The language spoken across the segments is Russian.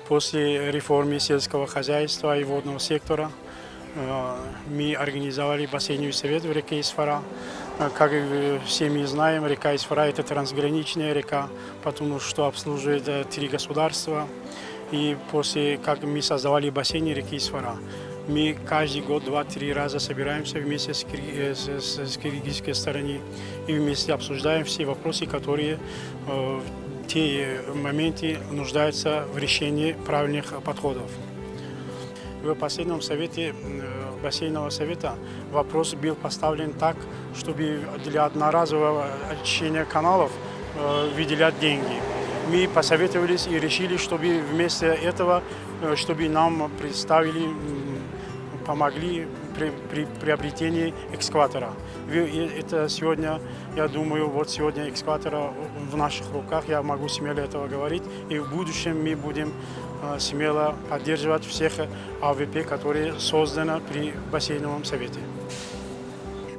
После реформы сельского хозяйства и водного сектора мы организовали бассейновый совет в реке Исфара. Как все мы знаем, река Исфара – это трансграничная река, потому что обслуживает 3 государства. И после как мы создавали бассейн реки Исфара, мы каждый год 2-3 раза собираемся вместе с киргизской стороной и вместе обсуждаем все вопросы, которые в те моменты нуждаются в решении правильных подходов. В последнем совете бассейнового совета вопрос был поставлен так, чтобы для одноразового очищения каналов выделять деньги. Мы посоветовались и решили, чтобы вместо этого, чтобы нам представили, помогли при приобретении экскаватора. Это сегодня, я думаю, вот сегодня экскаватора в наших руках, я могу смело этого говорить, и в будущем мы будем смело поддерживать всех АВП, которые созданы при бассейновом совете.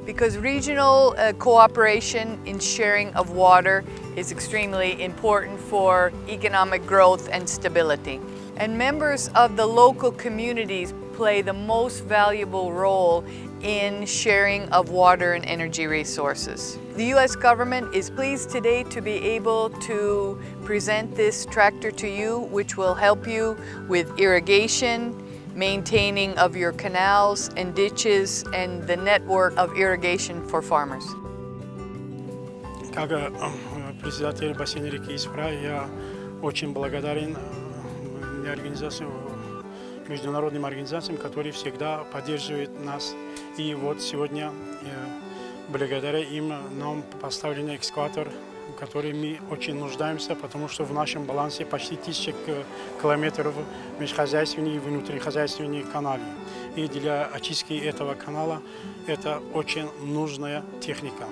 Because regional cooperation in sharing of water is extremely important for economic growth and stability. And members of the local communities play the most valuable role in sharing of water and energy resources. The U.S. government is pleased today to be able to present this tractor to you, which will help you with irrigation, maintaining of your canals and ditches, and the network of irrigation for farmers. Как председатель бассейна реки Исфара, я очень благодарен международным организациям, которые всегда поддерживают нас. И вот сегодня, благодаря им, нам поставлен экскаватор, в который мы очень нуждаемся, потому что в нашем балансе почти 1000 километров межхозяйственных и внутрихозяйственных каналов. И для очистки этого канала это очень нужная техника.